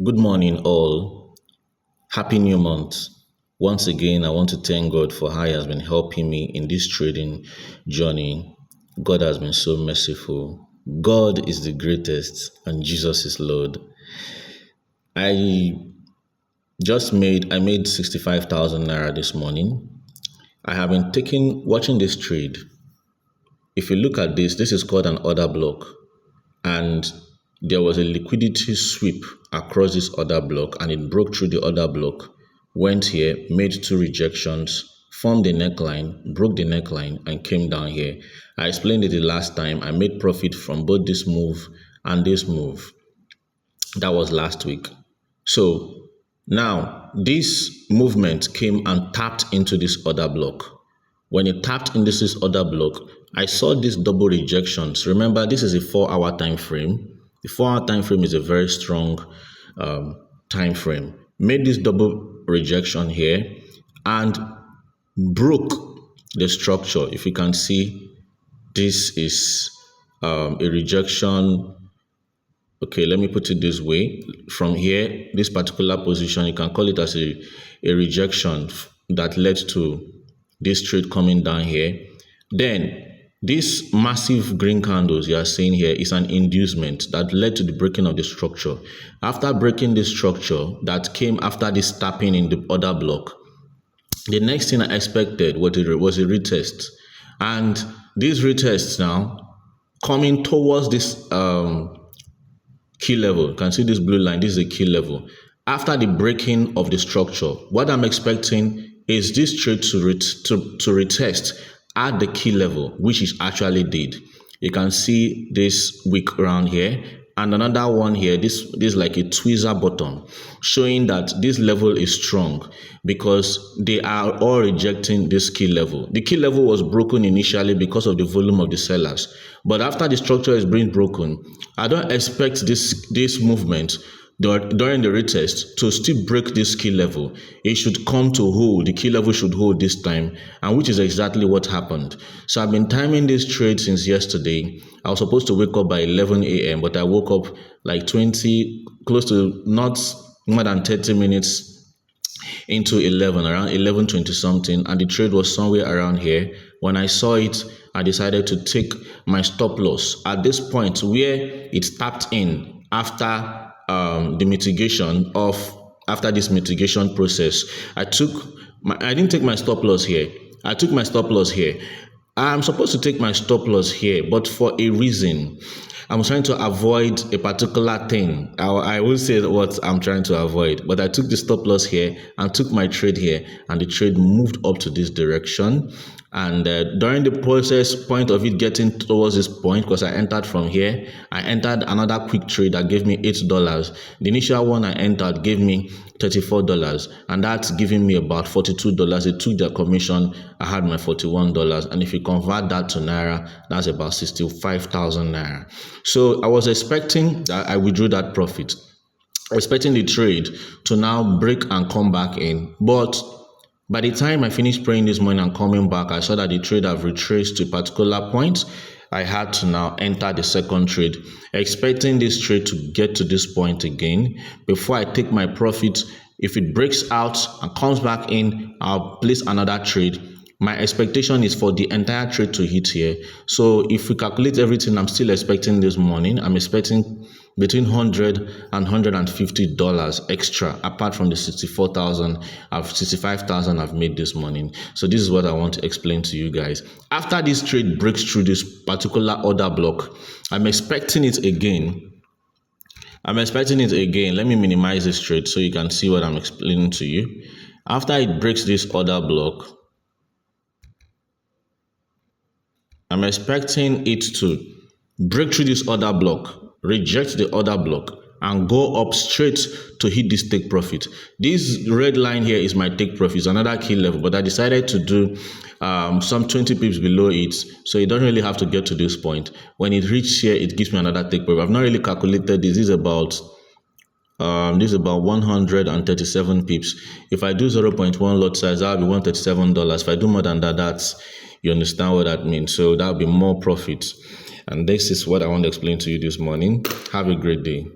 Good morning, all. Happy new month. Once again, I want to thank God for how He has been helping me in this trading journey. God has been so merciful. God is the greatest, and Jesus is Lord. I I made 65,000 naira this morning. I have been watching this trade. If you look at this is called an order block. And there was a liquidity sweep across this order block, and it broke through the order block, went here, made two rejections, formed a neckline, broke the neckline, and came down here. I explained it the last time. I made profit from both this move and this move. That was last week. So now this movement came and tapped into this order block. When it tapped into this order block, I saw these double rejections. Remember, this is a 4-hour time frame. The 4-hour time frame is a very strong time frame. Made this double rejection here and broke the structure. If you can see, this is a rejection. Okay, let me put it this way. From here, this particular position, you can call it as a rejection that led to this trade coming down here. Then this massive green candles you are seeing here is an inducement that led to the breaking of the structure. After breaking this structure that came after this tapping in the other block, the next thing I expected was a retest. And these retests now coming towards this key level. You can see this blue line. This is a key level. After the breaking of the structure, what I'm expecting is this trade to retest at the key level, which it actually did. You can see this wick around here and another one here. This is like a tweezer bottom, showing that this level is strong because they are all rejecting this key level. The key level was broken initially because of the volume of the sellers, but after the structure is being broken, I don't expect this movement during the retest to still break this key level. It should come to hold. The key level should hold this time, and which is exactly what happened. So I've been timing this trade since yesterday. I was supposed to wake up by 11 a.m., but I woke up like close to not more than 30 minutes into 11, around 11:20 something, and the trade was somewhere around here. When I saw it, I decided to take my stop loss at this point where it tapped in after after this mitigation process. I didn't take my stop loss here. I took my stop loss here. I'm supposed to take my stop loss here, but for a reason. I'm trying to avoid a particular thing. I will say what I'm trying to avoid, but I took the stop loss here and took my trade here, and the trade moved up to this direction. And during the point of it getting towards this point, because I entered from here, I entered another quick trade that gave me $8. The initial one I entered gave me $34, and that's giving me about $42. They took their commission. I had my $41, and if you convert that to naira, that's about 65,000 naira. So I was expecting that I withdrew that profit, expecting the trade to now break and come back in. But by the time I finished praying this morning and coming back, I saw that the trade have retraced to a particular point. I had to now enter the second trade, expecting this trade to get to this point again before I take my profit. If it breaks out and comes back in, I'll place another trade. My expectation is for the entire trade to hit here. So if we calculate everything I'm still expecting this morning, I'm expecting between $100 and $150 extra, apart from the 65,000 I've made this morning. So this is what I want to explain to you guys. After this trade breaks through this particular order block, I'm expecting it again. Let me minimize this trade so you can see what I'm explaining to you. After it breaks this order block, I'm expecting it to break through this order block, reject the order block, and go up straight to hit this take profit. This red line here is my take profit. It's another key level, but I decided to do some 20 pips below it, so you don't really have to get to this point. When it reaches here, it gives me another take profit. I've not really calculated this. This is about 137 pips. If I do 0.1 lot size, that'll be $137. If I do more than that, you understand what that means. So that'll be more profit. And this is what I want to explain to you this morning. Have a great day.